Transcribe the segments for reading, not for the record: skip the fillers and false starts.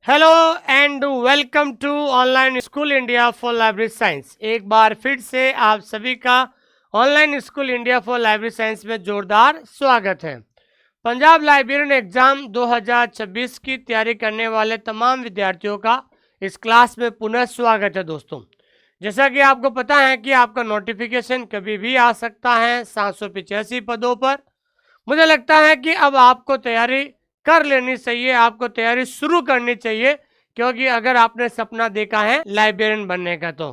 Hello and welcome to online school India for library science. एक बार फिर से आप सभी का online school India for library science में जोरदार स्वागत है। पंजाब लाइब्रेरियन एग्जाम 2026 की तैयारी करने वाले तमाम विद्यार्थियों का इस क्लास में पुनः स्वागत है। दोस्तों, जैसा कि आपको पता है कि आपका नोटिफिकेशन कभी भी आ सकता है 785 पदों पर। मुझे लगता है कि अब आपको तैयारी कर लेनी चाहिए, आपको तैयारी शुरू करनी चाहिए, क्योंकि अगर आपने सपना देखा है लाइब्रेरियन बनने का तो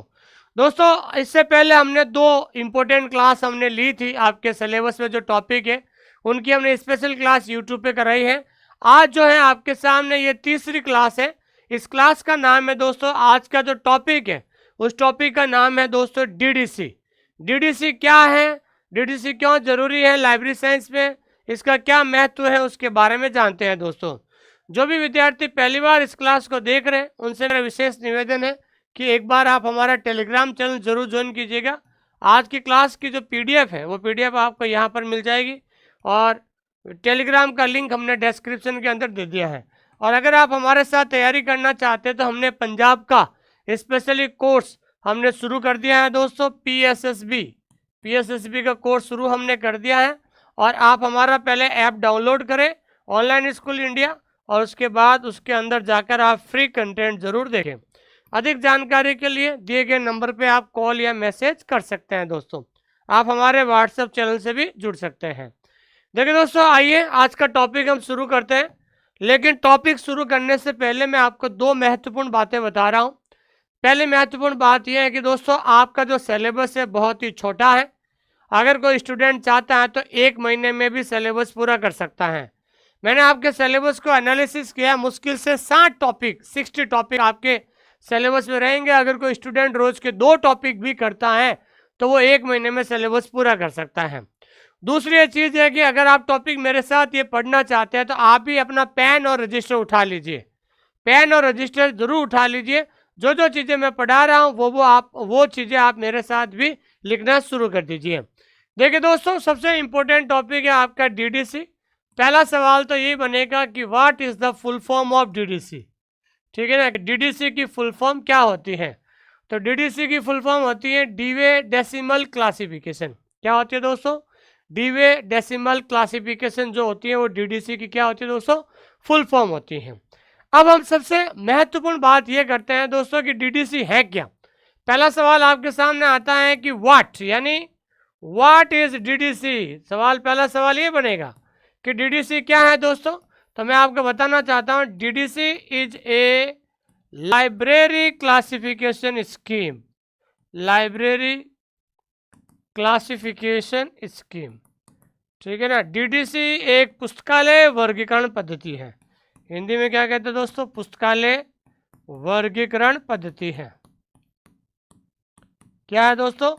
दोस्तों, इससे पहले हमने दो इम्पोर्टेंट क्लास हमने ली थी। आपके सिलेबस में जो टॉपिक है उनकी हमने स्पेशल क्लास यूट्यूब पे कराई है। आज जो है आपके सामने ये तीसरी क्लास है। इस क्लास का नाम है दोस्तों, आज का जो टॉपिक है उस टॉपिक का नाम है दोस्तों डीडीसी। डीडीसी क्या है, डीडीसी क्यों जरूरी है लाइब्रेरी साइंस में, इसका क्या महत्व है, उसके बारे में जानते हैं। दोस्तों, जो भी विद्यार्थी पहली बार इस क्लास को देख रहे हैं उनसे मेरा विशेष निवेदन है कि एक बार आप हमारा टेलीग्राम चैनल जरूर ज्वाइन कीजिएगा। आज की क्लास की जो पीडीएफ है वो पीडीएफ आपको यहाँ पर मिल जाएगी और टेलीग्राम का लिंक हमने डिस्क्रिप्शन के अंदर दे दिया है। और अगर आप हमारे साथ तैयारी करना चाहते हैं तो हमने पंजाब का स्पेशली कोर्स हमने शुरू कर दिया है दोस्तों। पीएसएसबी का कोर्स शुरू हमने कर दिया है और आप हमारा पहले ऐप डाउनलोड करें ऑनलाइन स्कूल इंडिया, और उसके बाद उसके अंदर जाकर आप फ्री कंटेंट जरूर देखें। अधिक जानकारी के लिए दिए गए नंबर पे आप कॉल या मैसेज कर सकते हैं। दोस्तों, आप हमारे व्हाट्सएप चैनल से भी जुड़ सकते हैं। देखिए दोस्तों, आइए आज का टॉपिक हम शुरू करते हैं। लेकिन टॉपिक शुरू करने से पहले मैं आपको दो महत्वपूर्ण बातें बता रहा हूँ। पहली महत्वपूर्ण बात यह है कि दोस्तों, आपका जो सिलेबस है बहुत ही छोटा है। अगर कोई स्टूडेंट चाहता है तो एक महीने में भी सिलेबस पूरा कर सकता है। मैंने आपके सिलेबस को एनालिसिस किया, मुश्किल से 60 टॉपिक आपके सिलेबस में रहेंगे। अगर कोई स्टूडेंट रोज के 2 टॉपिक भी करता है तो वो एक महीने में सिलेबस पूरा कर सकता है। दूसरी ये चीज़ है कि अगर आप टॉपिक मेरे साथ ये पढ़ना चाहते हैं तो आप भी अपना पेन और रजिस्टर उठा लीजिए। पेन और रजिस्टर जरूर उठा लीजिए। जो जो चीज़ें मैं पढ़ा रहा हूँ वो चीज़ें आप मेरे साथ भी लिखना शुरू कर दीजिए। देखिए दोस्तों, सबसे इम्पोर्टेंट टॉपिक है आपका डीडीसी। पहला सवाल तो ये बनेगा कि what is the full form of DDC. ठीक है ना, डीडीसी की फुल फॉर्म क्या होती है? तो डीडीसी की फुल फॉर्म होती है डीवे डेसिमल क्लासिफिकेशन। क्या होती है दोस्तों? डीवे डेसिमल क्लासिफिकेशन जो होती है वो डीडीसी की क्या होती है दोस्तों? फुल फॉर्म होती है। अब हम सबसे महत्वपूर्ण बात यह करते हैं दोस्तों कि डीडीसी है क्या। पहला सवाल आपके सामने आता है कि व्हाट, यानी व्हाट इज डीडीसी। पहला सवाल ये बनेगा कि डीडीसी क्या है दोस्तों। तो मैं आपको बताना चाहता हूं, DDC is a library classification scheme. Library classification scheme, ठीक है ना। डीडीसी एक पुस्तकालय वर्गीकरण पद्धति है। हिंदी में क्या कहते हैं दोस्तों? पुस्तकालय वर्गीकरण पद्धति है। क्या है दोस्तों?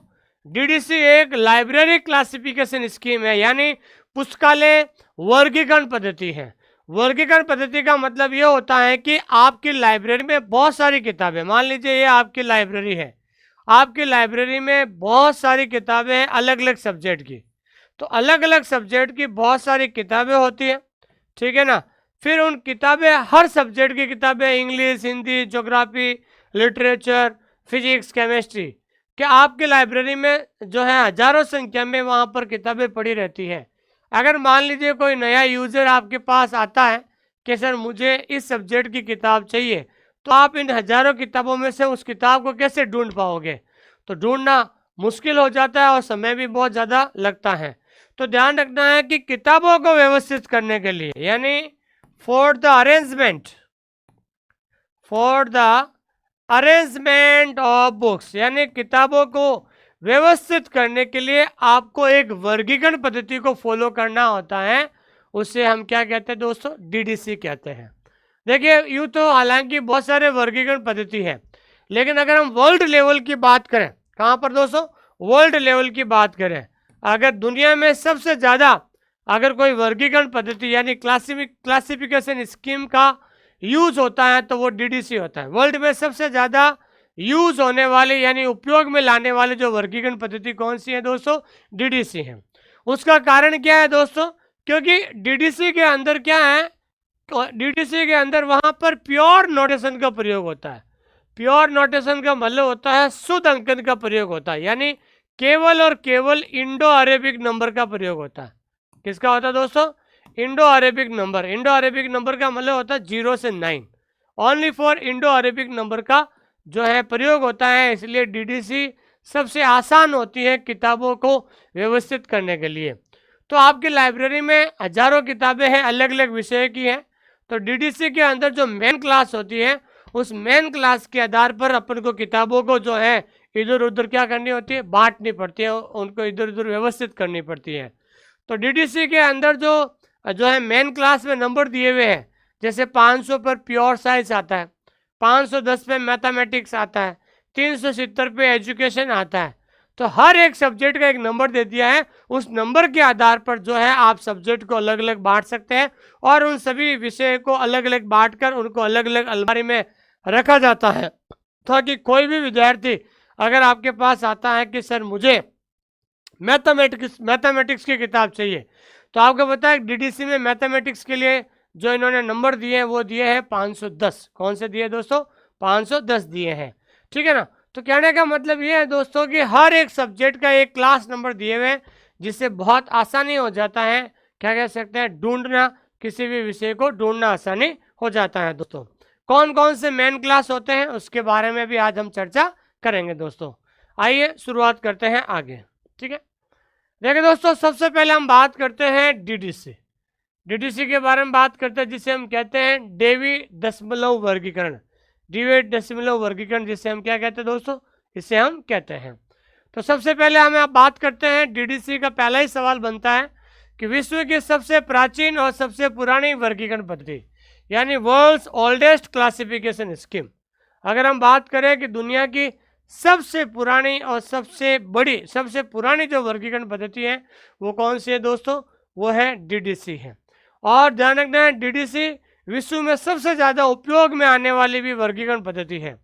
डीडीसी एक लाइब्रेरी क्लासिफिकेशन स्कीम है, यानी पुस्तकालय वर्गीकरण पद्धति है। वर्गीकरण पद्धति का मतलब यह होता है कि आपकी लाइब्रेरी में बहुत सारी किताबें, मान लीजिए ये आपकी लाइब्रेरी है, आपकी लाइब्रेरी में बहुत सारी किताबें हैं अलग अलग सब्जेक्ट की। तो अलग अलग सब्जेक्ट की बहुत सारी किताबें होती हैं, ठीक है ना। फिर उन किताबें, हर सब्जेक्ट की किताबें, English, Hindi, geography, literature, physics, chemistry, कि आपकी लाइब्रेरी में जो है हजारों संख्या में वहाँ पर किताबें पड़ी रहती है। अगर मान लीजिए कोई नया यूज़र आपके पास आता है कि सर मुझे इस सब्जेक्ट की किताब चाहिए, तो आप इन हजारों किताबों में से उस किताब को कैसे ढूंढ पाओगे? तो ढूंढना मुश्किल हो जाता है और समय भी बहुत ज़्यादा लगता है। तो ध्यान रखना है कि किताबों को व्यवस्थित करने के लिए, यानी for the arrangement of books, यानी किताबों को व्यवस्थित करने के लिए आपको एक वर्गीकरण पद्धति को फॉलो करना होता है। उसे हम क्या कहते हैं दोस्तों? डीडीसी कहते हैं। देखिए, यूँ तो हालांकि बहुत सारे वर्गीकरण पद्धति है, लेकिन अगर हम वर्ल्ड लेवल की बात करें, कहाँ पर दोस्तों? वर्ल्ड लेवल की बात करें, अगर दुनिया में सबसे ज़्यादा अगर कोई वर्गीकरण पद्धति यानी क्लासिफिकेशन स्कीम का यूज होता है तो वो डीडीसी होता है। वर्ल्ड में सबसे ज़्यादा यूज होने वाले यानी उपयोग में लाने वाले जो वर्गीकरण पद्धति कौन सी है दोस्तों? डीडीसी है। उसका कारण क्या है दोस्तों? क्योंकि डीडीसी के अंदर क्या है, डीडीसी के अंदर वहां पर प्योर नोटेशन का प्रयोग होता है। प्योर नोटेशन का मतलब होता है शुद्ध अंकन का प्रयोग होता है, यानी केवल और केवल इंडो अरेबिक नंबर का प्रयोग होता है। किसका होता है दोस्तों? Indo Arabic number. Indo Arabic number का मतलब होता है 0 से 9, only for Indo Arabic number का जो है प्रयोग होता है। इसलिए डीडीसी सबसे आसान होती है किताबों को व्यवस्थित करने के लिए। तो आपकी लाइब्रेरी में हजारों किताबें हैं, अलग अलग विषय की हैं। तो डीडीसी के अंदर जो मेन क्लास होती है, उस मेन क्लास के आधार पर अपन को किताबों को जो है इधर उधर क्या करनी होती है, बांटनी पड़ती है, उनको इधर उधर व्यवस्थित करनी पड़ती है। तो डीडीसी के अंदर जो है मेन क्लास में नंबर दिए हुए हैं, जैसे 500 पर प्योर साइंस आता है, 510 पे मैथमेटिक्स आता है, 370 पे एजुकेशन आता है। तो हर एक सब्जेक्ट का एक नंबर दे दिया है। उस नंबर के आधार पर जो है आप सब्जेक्ट को अलग अलग बांट सकते हैं, और उन सभी विषय को अलग अलग बांट कर उनको अलग अलग अलमारी में रखा जाता है, ताकि कोई भी विद्यार्थी अगर आपके पास आता है कि सर मुझे मैथमेटिक्स की किताब चाहिए, तो आपको पता है डीडीसी में मैथमेटिक्स के लिए जो इन्होंने नंबर दिए हैं वो दिए हैं 510। कौन से दिए दोस्तों? 510 दिए हैं, ठीक है ना। तो कहने का मतलब ये है दोस्तों कि हर एक सब्जेक्ट का एक क्लास नंबर दिए हुए हैं, जिससे बहुत आसानी हो जाता है, क्या कह सकते हैं, ढूंढना, किसी भी विषय को ढूंढना आसानी हो जाता है दोस्तों। कौन कौन से मेन क्लास होते हैं उसके बारे में भी आज हम चर्चा करेंगे दोस्तों। आइए शुरुआत करते हैं आगे, ठीक है। देखिए दोस्तों, सबसे पहले हम बात करते हैं डीडीसी। डीडीसी के बारे में बात करते हैं, जिसे हम कहते हैं डेवी दशमलव वर्गीकरण। डेवी दशमलव वर्गीकरण जिसे हम क्या कहते हैं दोस्तों? इसे हम कहते हैं। तो सबसे पहले हमें आप बात करते हैं डीडीसी का। पहला ही सवाल बनता है कि विश्व की सबसे प्राचीन और सबसे पुरानी वर्गीकरण पद्धति, यानी वर्ल्ड्स ओल्डेस्ट क्लासिफिकेशन स्कीम। अगर हम बात करें कि दुनिया की सबसे पुरानी और सबसे बड़ी, सबसे पुरानी जो वर्गीकरण पद्धति है वो कौन सी है दोस्तों? वो है डीडीसी है। और ध्यान रखना है, डीडीसी विश्व में सबसे ज़्यादा उपयोग में आने वाली भी वर्गीकरण पद्धति है।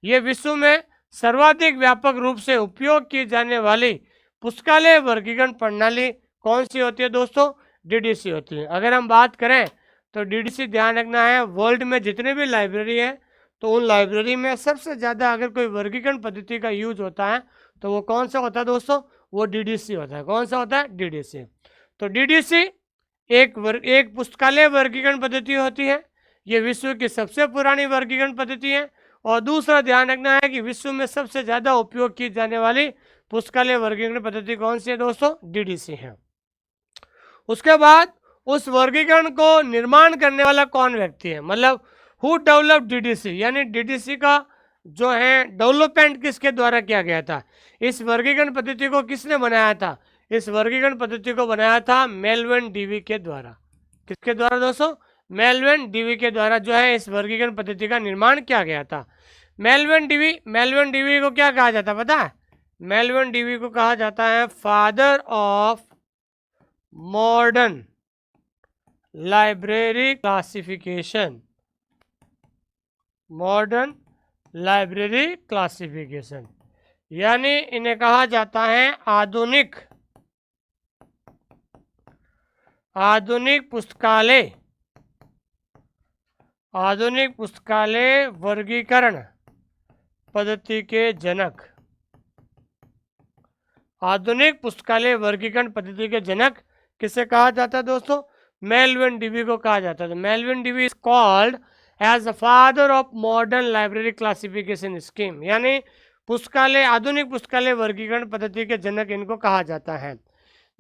ये विश्व में सर्वाधिक व्यापक रूप से उपयोग की जाने वाली पुस्तकालय वर्गीकरण प्रणाली कौन सी होती है दोस्तों? डीडीसी होती है। अगर हम बात करें तो डीडीसी, ध्यान रखना है, वर्ल्ड में जितने भी लाइब्रेरी है, तो उन लाइब्रेरी में सबसे ज़्यादा अगर कोई वर्गीकरण पद्धति का यूज होता है तो वो कौन सा होता है दोस्तों? वो डीडीसी होता है। कौन सा होता है? डीडीसी। तो डीडीसी एक पुस्तकालय वर्गीकरण पद्धति होती है। ये विश्व की सबसे पुरानी वर्गीकरण पद्धति है। और दूसरा ध्यान रखना है कि विश्व में सबसे ज़्यादा उपयोग की जाने वाली पुस्तकालय वर्गीकरण पद्धति कौन सी है दोस्तों? डीडीसी है। उसके बाद उस वर्गीकरण को निर्माण करने वाला कौन व्यक्ति है, मतलब हु डेवलप डीडीसी, यानी डीडीसी का जो है डेवलपमेंट किसके द्वारा किया गया था? इस वर्गीकरण पद्धति को किसने बनाया था? इस वर्गीकरण पद्धति को बनाया था मेलविन डीवी के द्वारा। किसके द्वारा दोस्तों? मेलविन डीवी के द्वारा जो है इस वर्गीकरण पद्धति का निर्माण किया गया था। मेलविन डीवी को क्या कहा जाता है पता है? मेलविन डीवी को कहा जाता है father of modern library classification. Modern library classification, यानी इन्हें कहा जाता है आधुनिक पुस्तकालय वर्गीकरण पद्धति के जनक। आधुनिक पुस्तकालय वर्गीकरण पद्धति के जनक किसे कहा जाता है दोस्तों? मेलविन डीवी को कहा जाता है। Melvil Dewey is called as the father of modern library classification scheme, यानी आधुनिक पुस्तकालय वर्गीकरण पद्धति के जनक इनको कहा जाता है।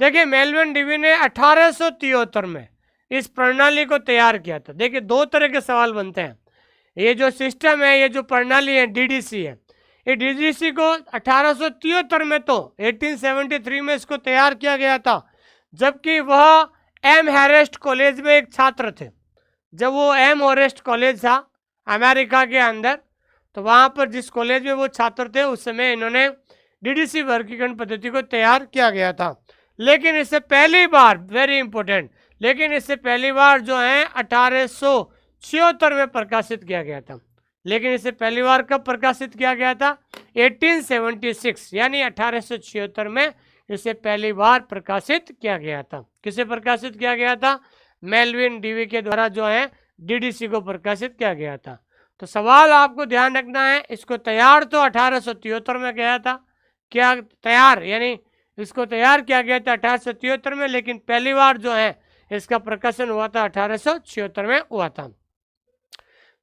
देखिए, मेलविन डीवी ने 1873 में इस प्रणाली को तैयार किया था। देखिए, दो तरह के सवाल बनते हैं। ये जो सिस्टम है, ये जो प्रणाली है, डीडीसी है, ये डीडीसी को 1873 में, तो 1873 में इसको तैयार किया गया था, जबकि वह एम हैरेस्ट कॉलेज में एक छात्र थे। जब वो एम हैरेस्ट कॉलेज था अमेरिका के अंदर, तो वहाँ पर जिस कॉलेज में वो छात्र थे उस समय इन्होंने डीडीसी वर्गीकरण पद्धति को तैयार किया गया था। लेकिन इससे पहली बार, वेरी इंपॉर्टेंट, लेकिन इससे पहली बार जो है 1876 में प्रकाशित किया गया था। लेकिन इसे पहली बार कब प्रकाशित किया गया था? 1876, यानी 1876 में इसे पहली बार प्रकाशित किया गया था। किसे प्रकाशित किया गया था? मेलविन डीवी के द्वारा जो है डीडीसी को प्रकाशित किया गया था। तो सवाल आपको ध्यान रखना है, इसको तैयार तो 1873 में किया था, क्या तैयार यानी इसको तैयार किया गया था 1873 में, लेकिन पहली बार जो है इसका प्रकाशन हुआ था 1876 में हुआ था।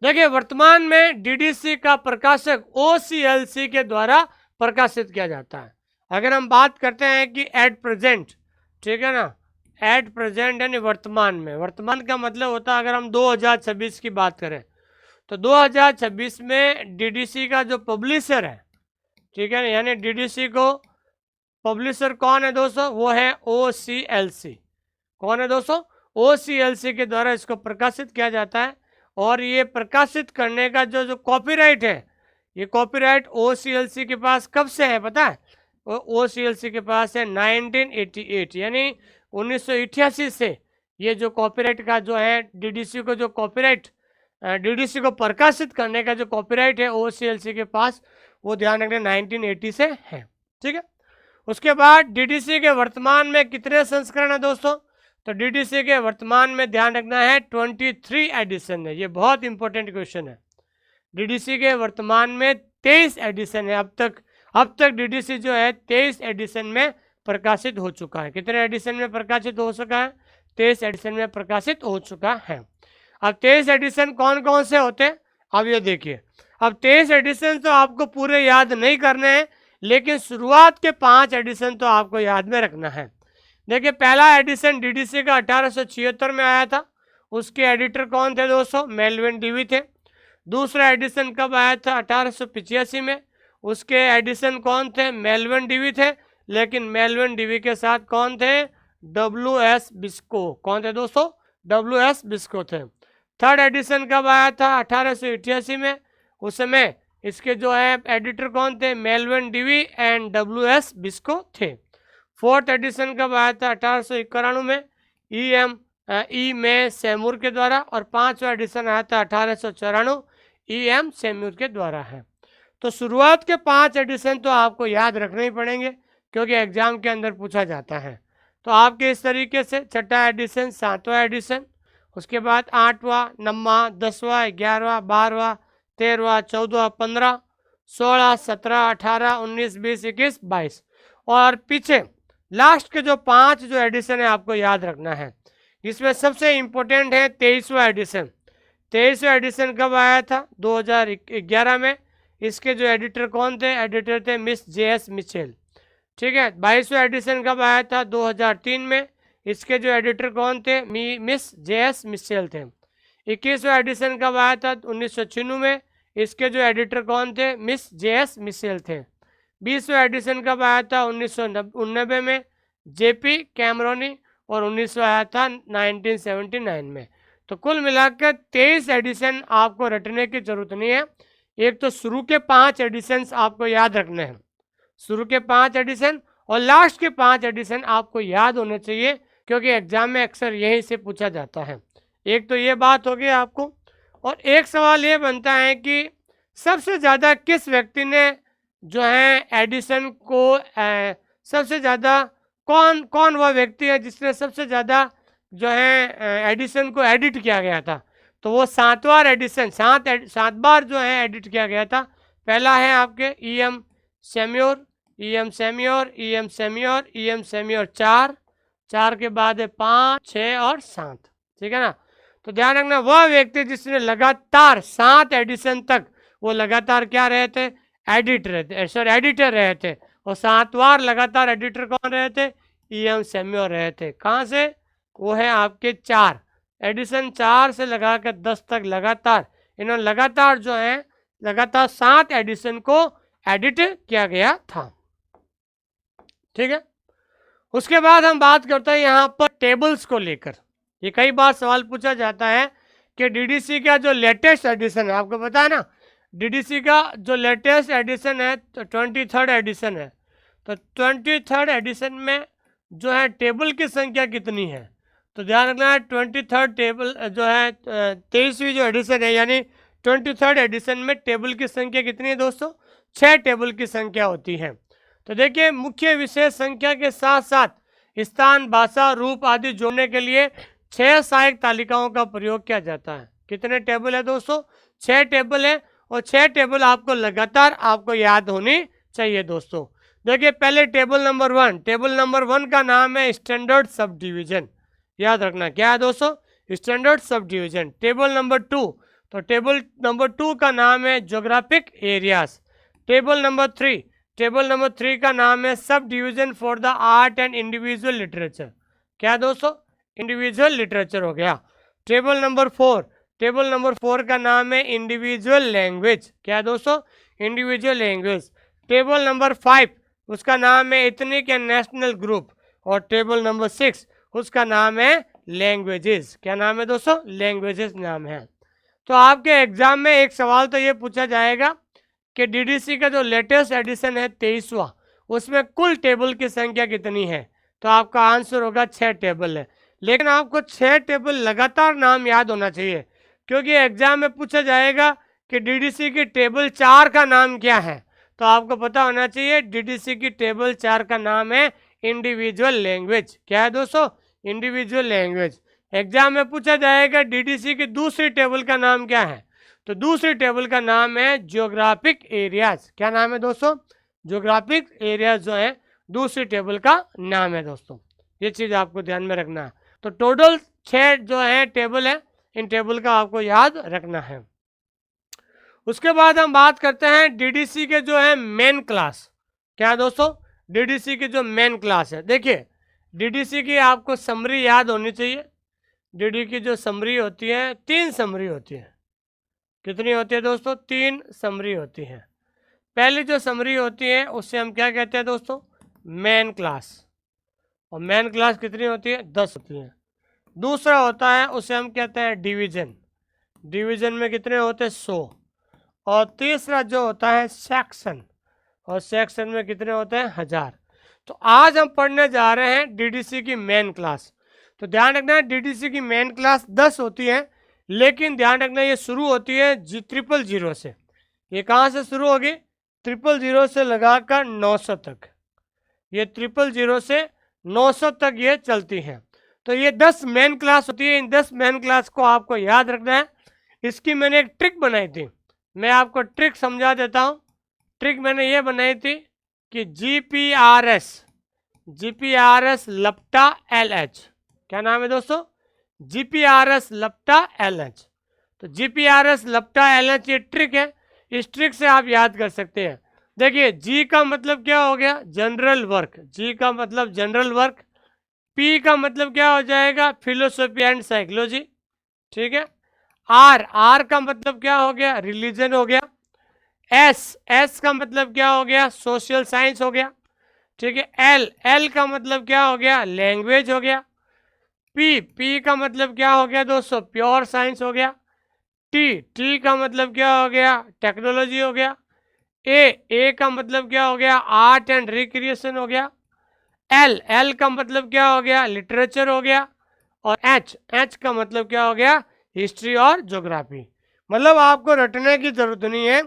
देखिए वर्तमान में डीडीसी का प्रकाशक ओसीएलसी के द्वारा प्रकाशित किया जाता है। अगर हम बात करते हैं कि एट प्रेजेंट, ठीक है ना, एट प्रेजेंट यानी वर्तमान में, वर्तमान का मतलब होता है अगर हम 2026 की बात करें तो 2026 में डीडीसी का जो पब्लिशर है, ठीक है ना, यानी डीडीसी को पब्लिशर कौन है दोस्तों, वो है ओसीएलसी। कौन है दोस्तों, ओसीएलसी के द्वारा इसको प्रकाशित किया जाता है। और ये प्रकाशित करने का जो कॉपीराइट है, ये कॉपीराइट ओसीएलसी के पास कब से है पता है, ओसीएलसी के पास है 1988 यानी 1988 से ये जो कॉपीराइट का जो है डीडीसी को जो कॉपीराइट, डीडीसी को प्रकाशित करने का जो कॉपीराइट है ओसीएलसी के पास, वो ध्यान रखना 1980 से है। ठीक है, उसके बाद डीडीसी के वर्तमान में कितने संस्करण है दोस्तों, तो डीडीसी के वर्तमान में ध्यान रखना है 23 एडिशन है। ये बहुत इंपॉर्टेंट क्वेश्चन है। डीडीसी के वर्तमान में 23 एडिशन है। अब तक डीडीसी जो है 23 एडिशन में प्रकाशित हो चुका है। कितने एडिशन में प्रकाशित हो चुका है, 23 एडिशन में प्रकाशित हो चुका है। अब 23 एडिशन कौन कौन से होते हैं, अब ये देखिए। अब 23 एडिशन तो आपको पूरे याद नहीं करने हैं, लेकिन शुरुआत के 5 एडिशन तो आपको याद में रखना है। देखिए पहला एडिशन डीडीसी का 1876 में आया था, उसके एडिटर कौन थे दोस्तों, मेलविन डीवी थे। दूसरा एडिशन कब आया था, 1885 में, उसके एडिशन कौन थे, मेलविन डीवी थे, लेकिन मेलविन डीवी के साथ कौन थे, WS बिस्को। कौन थे दोस्तों, WS बिस्को थे। थर्ड एडिशन कब आया था, 1888 में, उस समय इसके जो है एडिटर कौन थे, मेलविन डीवी एंड WS बिस्को थे। फोर्थ एडिशन कब आया था, 1891 में, ई में सेमूर के द्वारा। और पांचवा एडिशन आया था 1894, EM सेमूर के द्वारा है। तो शुरुआत के 5 एडिशन तो आपको याद रखने ही पड़ेंगे, क्योंकि एग्जाम के अंदर पूछा जाता है। तो आपके इस तरीके से छठा एडिशन, सातवां एडिशन, उसके बाद 8वां, 9वां, 10वां, 11वां, 12वां, 13वां, 14वां, 15, 16, 17, 18, 19, 20, 21, 22 और पीछे लास्ट के जो 5 जो एडिशन है आपको याद रखना है। इसमें सबसे इम्पोर्टेंट है 23वां एडिशन। 23वां एडिशन कब आया था, 2011 में। इसके जो एडिटर कौन थे, एडिटर थे मिस JS मिचेल। ठीक है, 22वां एडिशन कब आया था, 2003 में। इसके जो एडिटर कौन थे, मिस JS मिचेल थे। 21वां एडिशन कब आया था, 1996 में। इसके जो एडिटर कौन थे, मिस JS मिचेल थे। 20वां एडिशन कब आया था, 1999 में, JP कैमरोनी। और 19वां आया था 1979 में। तो कुल मिलाकर 23 एडिशन आपको रटने की जरूरत नहीं है। एक तो शुरू के 5 एडिशंस आपको याद रखने हैं, शुरू के 5 एडिशन, और लास्ट के 5 एडिशन आपको याद होने चाहिए, क्योंकि एग्जाम में अक्सर यहीं से पूछा जाता है। एक तो ये बात हो गई आपको। और एक सवाल ये बनता है कि सबसे ज़्यादा किस व्यक्ति ने जो है एडिशन को सबसे ज़्यादा कौन वह व्यक्ति है जिसने सबसे ज़्यादा जो है एडिशन को एडिट किया गया था, तो वो 7वां एडिशन, 7 बार जो है एडिट किया गया था। पहला है आपके EM सेम्योर, EM सेम्योर, EM सेम्योर, EM सेम्योर 4 के बाद है 5, 6 और 7। ठीक है ना, तो ध्यान रखना वह व्यक्ति जिसने लगातार 7 एडिशन तक वो लगातार क्या रहे थे, एडिटर रहे थे। और 7 बार लगातार एडिटर कौन रहे थे, EM सेम्योर रहे थे। कहाँ से, वो है आपके 4 एडिशन, 4 से लगाकर 10 तक लगातार इन्होंने लगातार जो है लगातार 7 एडिशन को एडिट किया गया था। ठीक है, उसके बाद हम बात करते हैं यहाँ पर टेबल्स को लेकर। ये कई बार सवाल पूछा जाता है कि डीडीसी का जो लेटेस्ट एडिशन है, आपको पता है ना, डीडीसी का जो लेटेस्ट एडिशन है तो 23rd एडिशन है। तो 23rd एडिशन में जो है टेबल की संख्या कितनी है, तो ध्यान रखना है 23rd टेबल जो है 23वीं जो एडिशन है, यानी 23rd एडिशन में टेबल की संख्या कितनी है दोस्तों, 6 टेबल की संख्या होती है। तो देखिए मुख्य विशेष संख्या के साथ साथ स्थान, भाषा, रूप आदि जोड़ने के लिए 6 सहायक तालिकाओं का प्रयोग किया जाता है। कितने टेबल है दोस्तों? 6 टेबल है, और 6 टेबल आपको लगातार आपको याद होनी चाहिए दोस्तों। देखिए पहले टेबल नंबर 1, टेबल नंबर 1 का नाम है स्टैंडर्ड सब डिवीजन, याद रखना क्या है दोस्तों? Standard sub division. Table number 2, तो टेबल नंबर 2 का नाम है geographic areas. Table number 3, table number 3 का नाम है sub division for the art and individual literature. क्या दोस्तों? इंडिविजुअल लिटरेचर हो गया। टेबल नंबर 4, टेबल नंबर 4 का नाम है इंडिविजुअल लैंग्वेज। क्या दोस्तों? Individual language. टेबल नंबर 5, उसका नाम है एथनिक एंड नेशनल ग्रुप। और टेबल नंबर 6, उसका नाम है लैंग्वेजेस। क्या नाम है दोस्तों? लैंग्वेजेस नाम है। तो आपके एग्जाम में एक सवाल तो ये पूछा जाएगा कि डीडीसी का जो लेटेस्ट एडिशन है 23वां, उसमें कुल टेबल की संख्या कितनी है? तो आपका आंसर होगा 6 टेबल है। लेकिन आपको 6 टेबल लगातार नाम याद होना चाहिए, क्योंकि एग्जाम में पूछा जाएगा कि डीडीसी की टेबल 4 का नाम क्या है। तो आपको पता होना चाहिए डीडीसी की टेबल 4 का नाम है इंडिविजुअल लैंग्वेज। क्या है दोस्तों? Individual language. एग्जाम में पूछा जाएगा डीडीसी की दूसरी टेबल का नाम क्या है? तो दूसरी टेबल का नाम है ज्योग्राफिक एरियाज। क्या नाम है दोस्तों? ज्योग्राफिक एरियाज जो है दूसरी टेबल का नाम है दोस्तों। ये चीज़ आपको ध्यान में रखना है। तो टोटल 6 जो है टेबल है, इन टेबल का आपको याद रखना है। उसके बाद हम बात करते हैं डीडीसी के जो है मेन क्लास। क्या दोस्तों? डीडीसी की जो मेन क्लास है, देखिए डीडीसी की आपको समरी याद होनी चाहिए। डीडी की जो समरी होती है, 3 समरी होती है। कितनी होती है दोस्तों? 3 समरी होती है। पहली जो समरी होती है उससे हम क्या कहते हैं दोस्तों? Main class. और मेन क्लास कितनी होती है? 10 होती है। दूसरा होता है उसे हम कहते हैं डिवीजन। डिवीजन में कितने होते हैं? 100। और तीसरा जो होता है सेक्शन, और सेक्शन में कितने होते हैं? 1000। तो आज हम पढ़ने जा रहे हैं डीडीसी की मेन क्लास। तो ध्यान रखना है डीडीसी की मेन क्लास 10 होती है, लेकिन ध्यान रखना ये शुरू होती है 000 से। ये कहाँ से शुरू होगी? 000 से लगाकर 900 तक। ये 000 से 900 तक ये चलती है। तो ये 10 मेन क्लास होती है। इन 10 मेन क्लास को आपको याद रखना है। इसकी मैंने एक ट्रिक बनाई थी, मैं आपको ट्रिक समझा देता हूँ। ट्रिक मैंने ये बनाई थी कि जीपीआरएस लपटा LH। क्या नाम है दोस्तों? जीपीआरएस लपटा LH। तो जीपीआरएस लपटा LH ये ट्रिक है। इस ट्रिक से आप याद कर सकते हैं। देखिए जी का मतलब क्या हो गया? General work. जी का मतलब जनरल वर्क। पी का मतलब क्या हो जाएगा? Philosophy and psychology. ठीक है। आर का मतलब क्या हो गया? रिलीजन हो गया। एस का मतलब क्या हो गया? सोशल साइंस हो गया। ठीक है। एल का मतलब क्या हो गया? लैंग्वेज हो गया। पी का मतलब क्या हो गया दोस्तों? प्योर साइंस हो गया। टी का मतलब क्या हो गया? टेक्नोलॉजी हो गया। ए का मतलब क्या हो गया? आर्ट एंड रिक्रिएशन हो गया। एल का मतलब क्या हो गया? लिटरेचर हो गया। और एच का मतलब क्या हो गया? हिस्ट्री और ज्योग्राफी। मतलब आपको रटने की जरूरत नहीं है।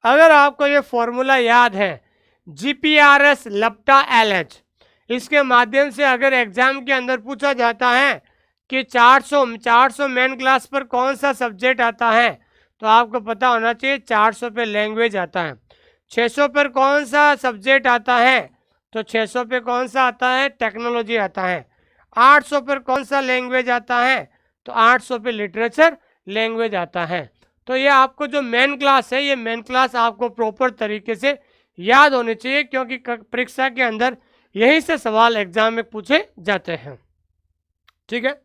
अगर आपको ये फॉर्मूला याद है जीपीआरएस लपटा LH, इसके माध्यम से अगर एग्जाम के अंदर पूछा जाता है कि 400 मेन क्लास पर कौन सा सब्जेक्ट आता है, तो आपको पता होना चाहिए 400 पे लैंग्वेज आता है। 600 पर कौन सा सब्जेक्ट आता है? तो 600 पे कौन सा आता है? टेक्नोलॉजी आता है। 800 पर कौन सा लैंग्वेज आता है? तो 800 पे लिटरेचर लैंग्वेज आता है। तो ये आपको जो मेन क्लास है, ये मेन क्लास आपको प्रॉपर तरीके से याद होनी चाहिए, क्योंकि परीक्षा के अंदर यही से सवाल एग्जाम में पूछे जाते हैं। ठीक है।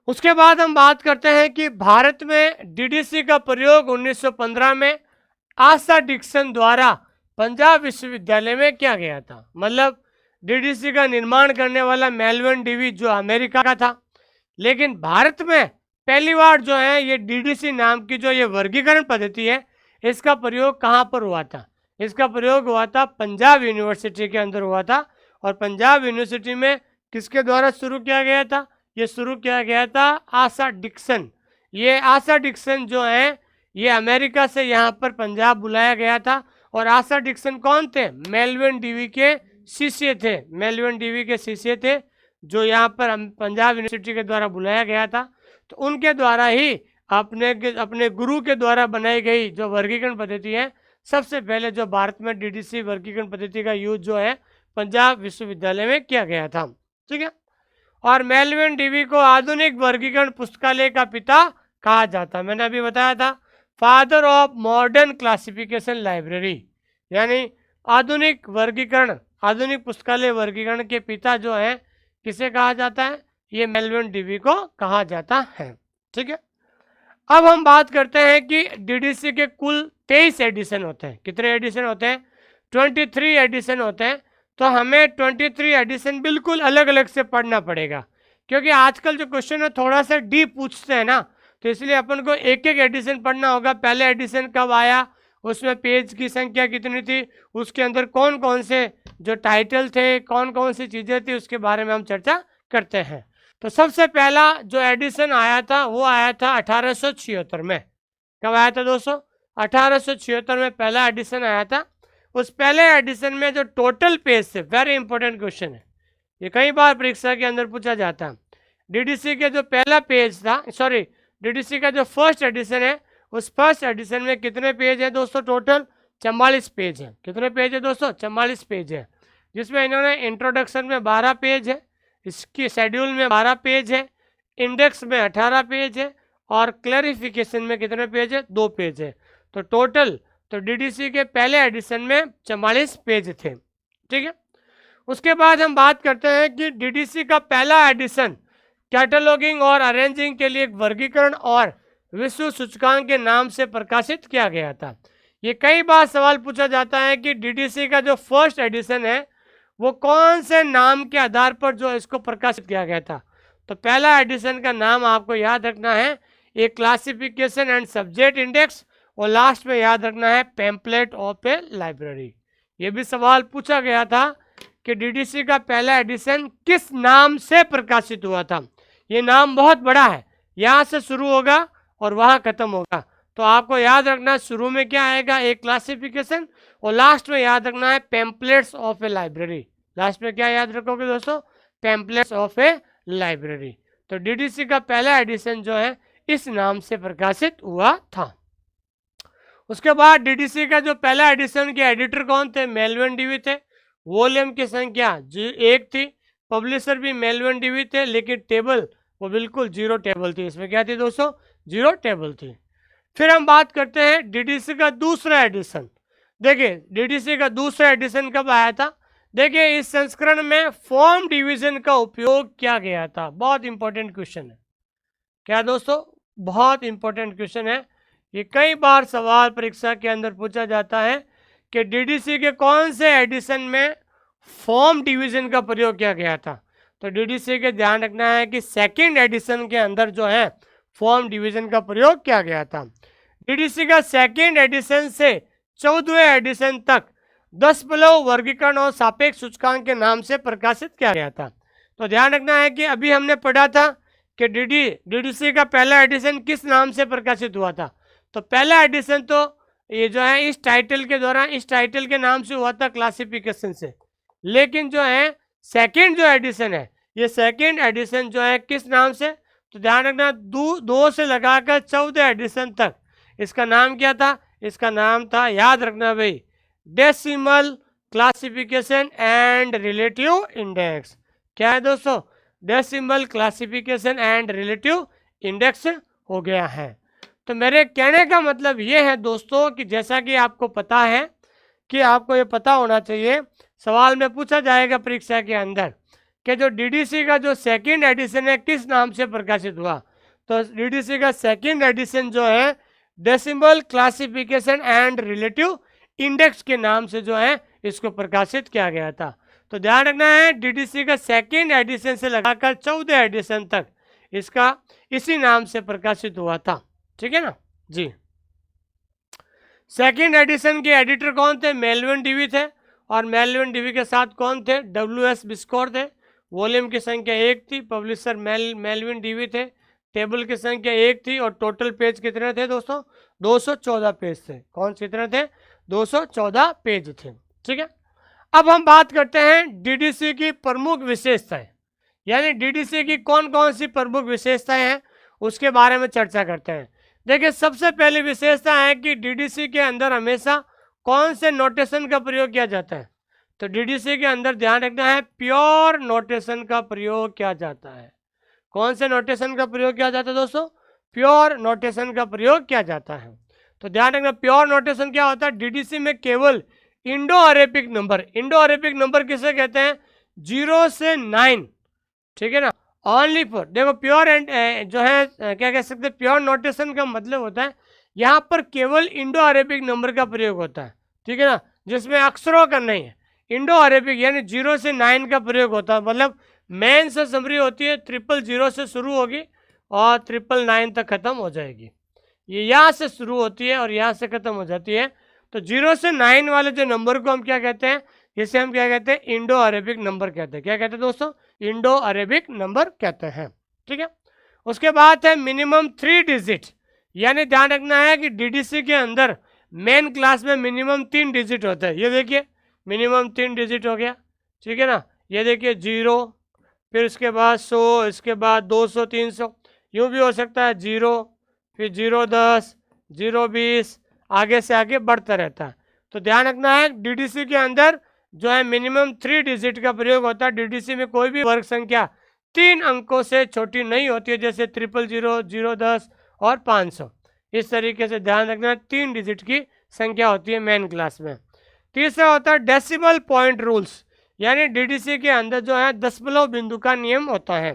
उसके बाद हम बात करते हैं कि भारत में डीडीसी का प्रयोग 1915 में आशा डिक्सन द्वारा पंजाब विश्वविद्यालय में किया गया था। मतलब डीडीसी का निर्माण करने वाला मेलविन डेवी जो अमेरिका का था, लेकिन भारत में पहली बार जो है ये डीडीसी नाम की जो ये वर्गीकरण पद्धति है, इसका प्रयोग कहाँ पर हुआ था? इसका प्रयोग हुआ था पंजाब यूनिवर्सिटी के अंदर हुआ था। और पंजाब यूनिवर्सिटी में किसके द्वारा शुरू किया गया था? ये शुरू किया गया था आशा डिक्सन। ये आशा डिक्सन जो है ये अमेरिका से यहाँ पर पंजाब बुलाया गया था। और आशा डिक्सन कौन थे? मेलविन डेवी के शिष्य थे। मेलविन डेवी के शिष्य थे जो यहाँ पर पंजाब यूनिवर्सिटी के द्वारा बुलाया गया था। तो उनके द्वारा ही अपने गुरु के द्वारा बनाई गई जो वर्गीकरण पद्धति है, सबसे पहले जो भारत में डीडीसी वर्गीकरण पद्धति का यूज जो है पंजाब विश्वविद्यालय में किया गया था। ठीक है, और मेलविन डीवी को आधुनिक वर्गीकरण पुस्तकालय का पिता कहा जाता। मैंने अभी बताया था, father of modern classification library, यानी आधुनिक वर्गीकरण, आधुनिक पुस्तकालय वर्गीकरण के पिता जो है किसे कहा जाता है? ये मेलविन डीवी को कहा जाता है। ठीक है, अब हम बात करते हैं कि डीडीसी के कुल 23 एडिशन होते हैं। कितने एडिशन होते हैं? 23 एडिशन होते हैं। तो हमें 23 एडिशन बिल्कुल अलग अलग से पढ़ना पड़ेगा, क्योंकि आजकल जो क्वेश्चन है थोड़ा सा डीप पूछते हैं ना, तो इसलिए अपन को एक एक एडिशन पढ़ना होगा। पहले एडिशन कब आया, उसमें पेज की संख्या कितनी थी, उसके अंदर कौन कौन से जो टाइटल थे, कौन कौन सी चीज़ें थी, उसके बारे में हम चर्चा करते हैं। तो सबसे पहला जो एडिशन आया था वो आया था 1876 में। कब आया था दोस्तों? 1876 में पहला एडिशन आया था। उस पहले एडिशन में जो टोटल पेज थे, वेरी इंपॉर्टेंट क्वेश्चन है, ये कई बार परीक्षा के अंदर पूछा जाता है। डीडीसी के जो पहला पेज था, सॉरी, डीडीसी का जो फर्स्ट एडिशन है, उस फर्स्ट एडिशन में कितने पेज है दोस्तों? टोटल 44 पेज है। कितने पेज है दोस्तों? 44 पेज है, जिसमें इन्होंने इंट्रोडक्शन में 12 पेज है, इसकी शेड्यूल में 12 पेज है, इंडेक्स में 18 पेज है, और क्लैरिफिकेशन में कितने पेज है? 2 पेज है। तो टोटल तो डीडीसी के पहले एडिशन में 44 पेज थे। ठीक है, उसके बाद हम बात करते हैं कि डीडीसी का पहला एडिशन कैटलॉगिंग और अरेंजिंग के लिए एक वर्गीकरण और विश्व सूचकांक के नाम से प्रकाशित किया गया था। ये कई बार सवाल पूछा जाता है कि डीडीसी का जो फर्स्ट एडिशन है वो कौन से नाम के आधार पर जो इसको प्रकाशित किया गया था। तो पहला एडिशन का नाम आपको याद रखना है, ए क्लासिफिकेशन एंड सब्जेक्ट इंडेक्स, और लास्ट में याद रखना है पैम्पलेट ऑफ ए लाइब्रेरी। ये भी सवाल पूछा गया था कि डीडीसी का पहला एडिशन किस नाम से प्रकाशित हुआ था। ये नाम बहुत बड़ा है, यहाँ से शुरू होगा और वहाँ खत्म होगा। तो आपको याद रखना, शुरू में क्या आएगा? एक क्लासिफिकेशन, और लास्ट में याद रखना है pamphlets of A library. Last में क्या याद रखोगे दोस्तों? Pamphlets of A library. तो डीडीसी का पहला एडिशन जो है इस नाम से प्रकाशित हुआ था। उसके बाद डीडीसी का जो पहला एडिशन के एडिटर कौन थे? मेलविन डीवी थे। वॉल्यूम की संख्या 1 थी, पब्लिशर भी मेलविन डीवी थे, लेकिन टेबल वो बिल्कुल 0 टेबल थी। इसमें क्या थी दोस्तों? 0 टेबल थी। फिर हम बात करते हैं डीडीसी का दूसरा एडिशन। देखिए, डीडीसी का दूसरा एडिशन कब आया था? देखिए, इस संस्करण में फॉर्म डिवीजन का उपयोग किया गया था। बहुत इंपॉर्टेंट क्वेश्चन है। क्या दोस्तों? बहुत इंपॉर्टेंट क्वेश्चन है। ये कई बार सवाल परीक्षा के अंदर पूछा जाता है कि डीडीसी के कौन से एडिशन में फॉर्म डिवीजन का प्रयोग किया गया था। तो डीडीसी के ध्यान रखना है कि सेकंड एडिशन के अंदर जो है फॉर्म डिवीजन का प्रयोग किया गया था। डीडीसी का सेकंड एडिशन से 14वें एडिशन तक 10 वर्गीकरण और सापेक्ष सूचकांक के नाम से प्रकाशित किया गया था। तो ध्यान रखना है कि अभी हमने पढ़ा था कि डीडीसी का पहला एडिशन किस नाम से प्रकाशित हुआ था। तो पहला एडिशन तो ये जो है इस टाइटल के दौरान, इस टाइटल के नाम से हुआ था, क्लासिफिकेशन से। लेकिन जो है सेकंड जो एडिशन है, ये सेकंड एडिशन जो है किस नाम से? तो ध्यान रखना, 2 से लगाकर 14 एडिशन तक इसका नाम क्या था? इसका नाम था, याद रखना भाई, decimal classification and relative index. क्या है दोस्तों? Decimal classification and relative index हो गया है। तो मेरे कहने का मतलब ये है दोस्तों कि जैसा कि आपको पता है कि आपको ये पता होना चाहिए, सवाल में पूछा जाएगा परीक्षा के अंदर कि जो डीडीसी का जो सेकंड एडिशन है किस नाम से प्रकाशित हुआ। तो डीडीसी का सेकंड एडिशन जो है decimal classification and relative index के नाम से जो है इसको प्रकाशित किया गया था। तो ध्यान रखना है, डीडीसी का सेकंड एडिशन से लगाकर 14 एडिशन तक इसका इसी नाम से प्रकाशित हुआ था। ठीक है ना जी। सेकंड एडिशन के एडिटर कौन थे? मेलविन डीवी थे, और मेलविन डीवी के साथ कौन थे? WS बिस्कोर थे। वॉल्यूम की संख्या 1 थी, पब्लिशर मेलविन डीवी थे, टेबल की संख्या 1 थी, और टोटल पेज कितने थे दोस्तों? 214 पेज थे। कौन कितने थे? 214 पेज थे। ठीक है, अब हम बात करते हैं डीडीसी की प्रमुख विशेषताएं, यानी डीडीसी की कौन कौन सी प्रमुख विशेषताएं हैं उसके बारे में चर्चा करते हैं। देखिए सबसे पहली विशेषता है कि डीडीसी के अंदर हमेशा कौन से नोटेशन का प्रयोग किया जाता है, तो डीडीसी के अंदर ध्यान रखना है प्योर नोटेशन का प्रयोग किया जाता है। कौन से नोटेशन का प्रयोग किया जाता है दोस्तों? प्योर नोटेशन का प्रयोग किया जाता है। तो ध्यान रखना प्योर नोटेशन क्या होता है, डीडीसी में केवल Indo Arabic number, Indo Arabic number किसे कहते हैं? 0 से 9, ठीक है ना, ओनली फॉर, देखो प्योर एंड जो है क्या कह सकते हैं, प्योर नोटेशन का मतलब होता है यहाँ पर केवल इंडो अरेबिक नंबर का प्रयोग होता है, ठीक है ना, जिसमें अक्षरों का नहीं है। इंडो अरेबिक यानी 0 से 9 का प्रयोग होता है, मतलब मेन से समरी होती है 000 से शुरू होगी और 999 तक खत्म हो जाएगी। ये यहाँ से शुरू होती है और यहाँ से खत्म हो जाती है। तो 0 से 9 वाले जो नंबर को हम क्या कहते हैं, इसे हम क्या कहते हैं? इंडो अरेबिक नंबर कहते हैं। क्या कहते हैं दोस्तों? इंडो अरेबिक नंबर कहते हैं, ठीक है। उसके बाद है मिनिमम 3 डिजिट, यानी ध्यान रखना है कि डीडीसी के अंदर मेन क्लास में मिनिमम 3 डिजिट होता है। ये देखिए मिनिमम 3 डिजिट हो गया, ठीक है ना। ये देखिए 0, फिर उसके बाद 100, इसके बाद 200, 300, यूँ भी हो सकता है 0, फिर 010, 020, आगे से आगे बढ़ता रहता है। तो ध्यान रखना है डीडीसी के अंदर जो है मिनिमम 3 डिजिट का प्रयोग होता है। डीडीसी में कोई भी वर्ग संख्या 3 अंकों से छोटी नहीं होती है, जैसे 000, 010 और 500। इस तरीके से ध्यान रखना 3 डिजिट की संख्या होती है मेन क्लास में। तीसरा होता है डेसिमल पॉइंट रूल्स, यानी डीडीसी के अंदर जो है दशमलव बिंदु का नियम होता है,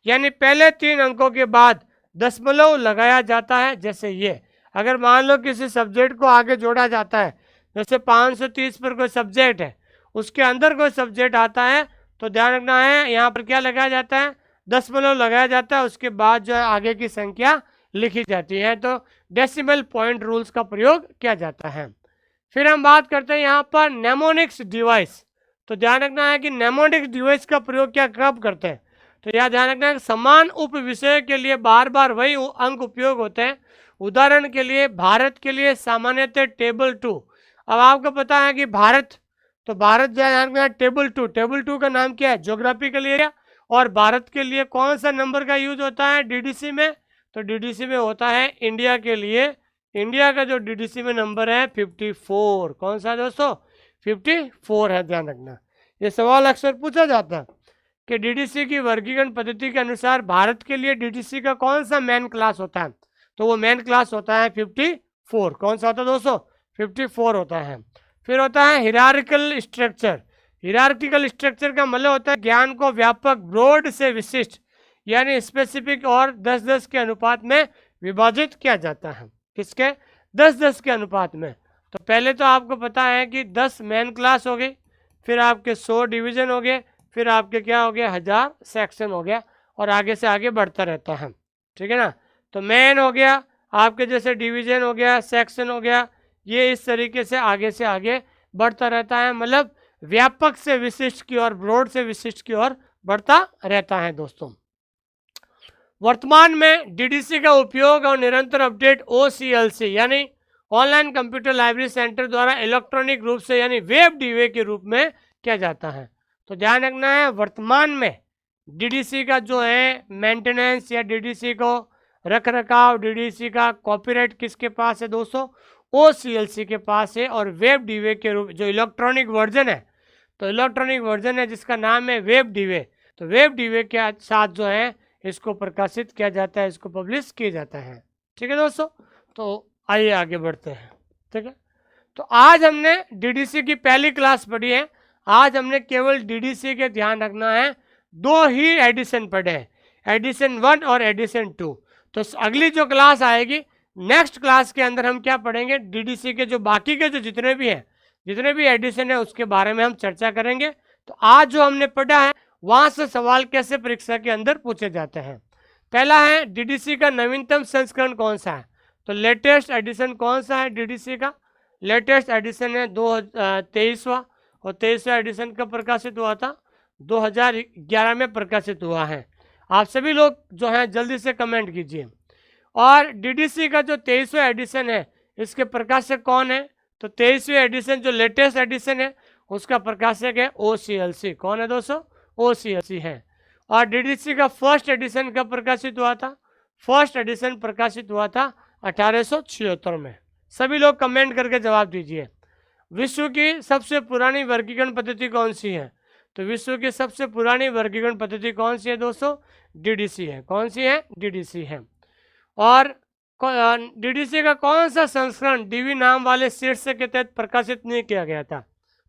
यानी पहले 3 अंकों के बाद दशमलव लगाया जाता है। जैसे ये अगर मान लो किसी सब्जेक्ट को आगे जोड़ा जाता है, जैसे 530 पर कोई सब्जेक्ट है, उसके अंदर कोई सब्जेक्ट आता है, तो ध्यान रखना है यहाँ पर क्या लगाया जाता है? दशमलव लगाया जाता है, उसके बाद जो है आगे की संख्या लिखी जाती है। तो डेसिमल पॉइंट रूल्स का प्रयोग किया जाता है। फिर हम बात करते हैं यहाँ पर नेमोनिक्स डिवाइस। तो ध्यान रखना है कि नेमोनिक्स डिवाइस का प्रयोग क्या कब करते हैं, तो यह ध्यान रखना है कि समान उप विषय के लिए बार बार वही अंक उपयोग होते हैं। उदाहरण के लिए भारत के लिए सामान्यतः टेबल 2। अब आपको पता है कि भारत, तो भारत जो है टेबल 2, टेबल 2 का नाम क्या है? Geographical area. और भारत के लिए कौन सा नंबर का यूज होता है डीडीसी में? तो डीडीसी में होता है इंडिया के लिए, इंडिया का जो डीडीसी में नंबर है 54। कौन सा दोस्तों? 54 है, ध्यान रखना। ये सवाल अक्सर पूछा जाता है कि डीडीसी की वर्गीकरण पद्धति के अनुसार भारत के लिए डीडीसी का कौन सा मेन क्लास होता है? तो वो मेन क्लास होता है 54। कौन सा होता है दोस्तों? 54 होता है। फिर होता है हिरार्किकल स्ट्रक्चर। हिरार्किकल स्ट्रक्चर का मतलब होता है ज्ञान को व्यापक, ब्रॉड से विशिष्ट, यानी स्पेसिफिक और 10-10 के अनुपात में विभाजित किया जाता है। किसके? 10-10 के अनुपात में। तो पहले तो आपको पता है कि 10 मेन क्लास हो गई, फिर आपके 100 डिवीजन हो गए, फिर आपके क्या हो गया? 1000 सेक्शन हो गया, और आगे से आगे बढ़ता रहता है, ठीक है ना। तो मेन हो गया, आपके जैसे डिवीजन हो गया, सेक्शन हो गया, ये इस तरीके से आगे बढ़ता रहता है, मतलब व्यापक से विशिष्ट की ओर, ब्रॉड से विशिष्ट की ओर बढ़ता रहता है दोस्तों। वर्तमान में डीडीसी का उपयोग और निरंतर अपडेट OCLC यानी ऑनलाइन कंप्यूटर लाइब्रेरी सेंटर द्वारा इलेक्ट्रॉनिक रूप से यानी वेब डीवे के रूप में किया जाता है। तो ध्यान रखना है वर्तमान में डीडीसी का जो है मेंटेनेंस या डीडीसी को रख रखाव, डीडीसी का कॉपीराइट किसके पास है दोस्तों? OCLC के पास है। और वेब डीवे के रूप जो इलेक्ट्रॉनिक वर्जन है, तो इलेक्ट्रॉनिक वर्जन है जिसका नाम है वेब डीवे, तो वेब डीवे के साथ जो है इसको प्रकाशित किया जाता है, इसको पब्लिश किया जाता है, ठीक है दोस्तों। तो आइए आगे बढ़ते हैं, ठीक है। तो आज हमने डीडीसी की पहली क्लास पढ़ी है। आज हमने केवल डीडीसी के ध्यान रखना है 2 ही एडिशन पढ़े हैं, एडिशन 1 और एडिशन 2। तो अगली जो क्लास आएगी, नेक्स्ट क्लास के अंदर हम क्या पढ़ेंगे? डीडीसी के जो बाकी के जो जितने भी हैं, जितने भी एडिशन है, उसके बारे में हम चर्चा करेंगे। तो आज जो हमने पढ़ा है वहाँ से सवाल कैसे परीक्षा के अंदर पूछे जाते हैं। पहला है डीडीसी का नवीनतम संस्करण कौन सा है? तो लेटेस्ट एडिशन कौन सा है डीडीसी का? लेटेस्ट एडिशन है 23वां, और 23वां एडिशन कब प्रकाशित हुआ था? 2011 में प्रकाशित हुआ है। आप सभी लोग जो हैं जल्दी से कमेंट कीजिए। और डीडीसी का जो 23वां एडिशन है, इसके प्रकाशक कौन है? तो 23वें एडिशन जो लेटेस्ट एडिशन है उसका प्रकाशक है OCLC। कौन है दोस्तों? OCLC है। और डीडीसी का फर्स्ट एडिशन कब प्रकाशित हुआ था? फर्स्ट एडिशन प्रकाशित हुआ था 1876 में। सभी लोग कमेंट करके जवाब दीजिए। विश्व की सबसे पुरानी वर्गीकरण पद्धति कौन सी है? तो विश्व की सबसे पुरानी वर्गीकरण पद्धति कौन सी है दोस्तों? डीडीसी है। कौन सी है? डीडीसी है। और डीडीसी का कौन सा संस्करण डीवी नाम वाले शीर्षक के तहत प्रकाशित नहीं किया गया था?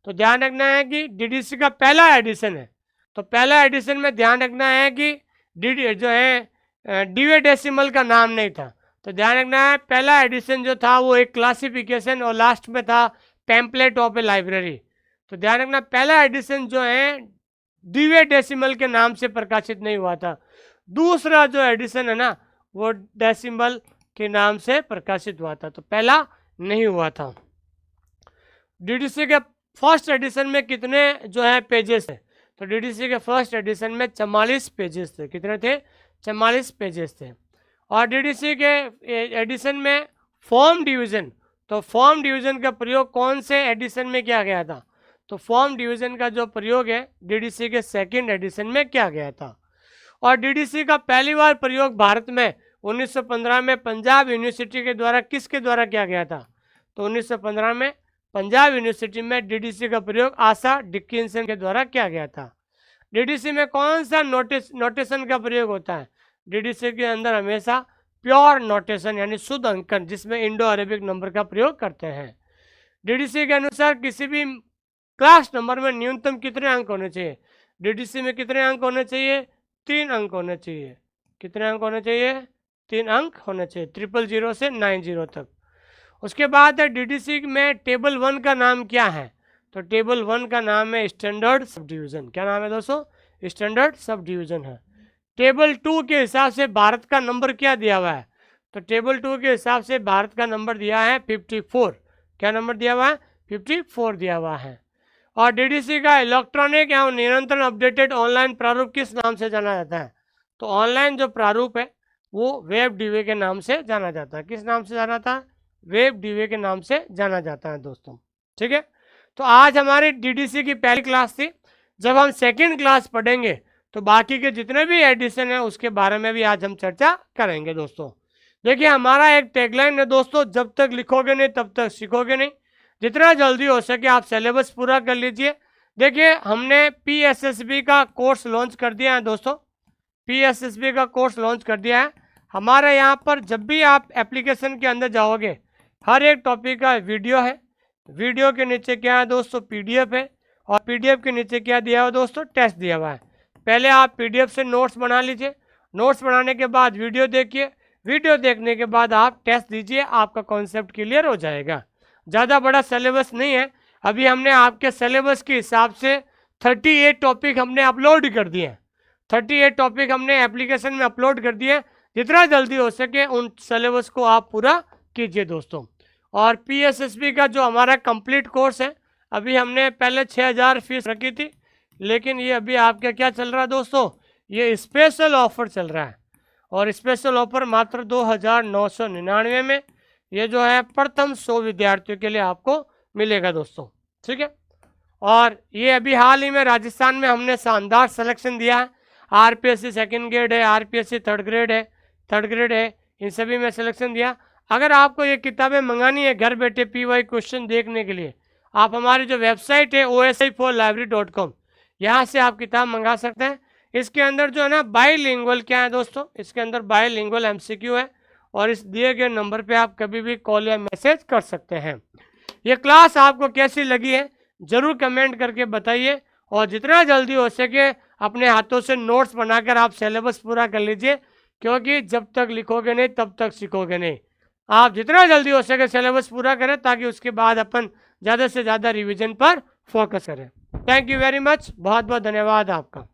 तो ध्यान रखना है कि डीडीसी का पहला एडिशन है, तो पहला एडिशन में ध्यान रखना है कि डी जो है डीवे डेसिमल का नाम नहीं था। तो ध्यान रखना है पहला एडिशन जो था वो एक क्लासिफिकेशन और लास्ट में था पैम्पलेट ऑफ ए लाइब्रेरी। तो ध्यान रखना पहला एडिशन जो है डीवे डेसिमल के नाम से प्रकाशित नहीं हुआ था। दूसरा जो एडिशन है ना वो डेसिमल के नाम से प्रकाशित हुआ था, तो पहला नहीं हुआ था। डीडीसी के फर्स्ट एडिशन में कितने जो है पेजेस है? तो डीडीसी के फर्स्ट एडिशन में 44 पेजेस थे। कितने थे? 44 पेजेस थे। और डीडीसी के एडिशन में फॉर्म डिवीजन, तो फॉर्म डिवीजन का प्रयोग कौन से एडिशन में किया गया था? तो फॉर्म डिवीजन का जो प्रयोग है डीडीसी के सेकंड एडिशन में किया गया था। और डीडीसी का पहली बार प्रयोग भारत में 1915 में पंजाब यूनिवर्सिटी के द्वारा किसके द्वारा किया गया था? तो 1915 में पंजाब यूनिवर्सिटी में डीडीसी का प्रयोग आशा डिकिंसन के द्वारा किया गया था। डीडीसी में कौन सा नोटेशन का प्रयोग होता है? डीडीसी के अंदर हमेशा प्योर नोटेशन यानी शुद्ध अंकन जिसमें इंडो अरेबिक नंबर का प्रयोग करते हैं। डीडीसी के अनुसार किसी भी क्लास नंबर में न्यूनतम कितने अंक होने चाहिए? डीडीसी में कितने अंक होने चाहिए? 3 अंक होने चाहिए। कितने अंक होने चाहिए? 3 अंक होने चाहिए, 000 से 90 तक। उसके बाद है डीडीसी में टेबल 1 का नाम क्या है? तो टेबल 1 का नाम है स्टैंडर्ड सब डिवीजन। क्या नाम है दोस्तों? स्टैंडर्ड सब डिवीजन है। टेबल 2 के हिसाब से भारत का नंबर क्या दिया हुआ है? तो टेबल 2 के हिसाब से भारत का नंबर दिया है 54। क्या नंबर दिया हुआ है? 54 दिया हुआ है। और डीडीसी का इलेक्ट्रॉनिक एवं निरंतर अपडेटेड ऑनलाइन प्रारूप किस नाम से जाना जाता है? तो ऑनलाइन जो प्रारूप है वो वेब डीवे के नाम से जाना जाता है। किस नाम से जाना था? वेब डीवे के नाम से जाना जाता है दोस्तों। ठीक है, तो आज हमारी डीडीसी की पहली क्लास थी। जब हम सेकंड क्लास पढ़ेंगे तो बाकी के जितने भी एडिशन है उसके बारे में भी आज हम चर्चा करेंगे दोस्तों। देखिए हमारा एक टैगलाइन है दोस्तों, जब तक लिखोगे नहीं तब तक सीखोगे नहीं। जितना जल्दी हो सके आप सिलेबस पूरा कर लीजिए। देखिए हमने पीएसएसबी का कोर्स लॉन्च कर दिया है दोस्तों, पीएसएसबी का कोर्स लॉन्च कर दिया है। हमारे यहाँ पर जब भी आप एप्लीकेशन के अंदर जाओगे हर एक टॉपिक का वीडियो है, वीडियो के नीचे क्या है दोस्तों? पीडीएफ है, और पीडीएफ के नीचे क्या दिया हुआ दोस्तों? टेस्ट दिया हुआ है। पहले आप पीडीएफ से नोट्स बना लीजिए, नोट्स बनाने के बाद वीडियो देखिए, वीडियो देखने के बाद आप टेस्ट दीजिए, आपका कॉन्सेप्ट क्लियर हो जाएगा। ज़्यादा बड़ा सिलेबस नहीं है। अभी हमने आपके सिलेबस के हिसाब से 38 टॉपिक हमने अपलोड कर दिए हैं। 38 टॉपिक हमने एप्लीकेशन में अपलोड कर दिए। जितना जल्दी हो सके उन सिलेबस को आप पूरा कीजिए दोस्तों। और पीएसएसबी का जो हमारा कंप्लीट कोर्स है, अभी हमने पहले 6000 फीस रखी थी, लेकिन ये अभी आपका क्या चल रहा है दोस्तों? ये स्पेशल ऑफर चल रहा है, और स्पेशल ऑफर मात्र 2999 में ये जो है प्रथम 100 विद्यार्थियों के लिए आपको मिलेगा दोस्तों। ठीक है, और ये अभी हाल ही में राजस्थान में हमने शानदार सिलेक्शन दिया है। आरपीएससी सेकंड ग्रेड है, आरपीएससी थर्ड ग्रेड है, इन सभी में सिलेक्शन दिया। अगर आपको ये किताबें मंगानी है घर बैठे पीवाई क्वेश्चन देखने के लिए, आप हमारी जो वेबसाइट है osi4library.com, यहाँ से आप किताब मंगा सकते हैं। इसके अंदर जो है ना बाईलिंगुअल क्या है दोस्तों? इसके अंदर बाईलिंगुअल एमसीक्यू है, और इस दिए गए नंबर पे आप कभी भी कॉल या मैसेज कर सकते हैं। ये क्लास आपको कैसी लगी है ज़रूर कमेंट करके बताइए, और जितना जल्दी हो सके अपने हाथों से नोट्स बनाकर आप सिलेबस पूरा कर लीजिए, क्योंकि जब तक लिखोगे नहीं तब तक सीखोगे नहीं। आप जितना जल्दी हो सके सिलेबस पूरा करें, ताकि उसके बाद अपन ज़्यादा से ज़्यादा रिवीजन पर फोकस करें। थैंक यू वेरी मच, बहुत बहुत धन्यवाद आपका।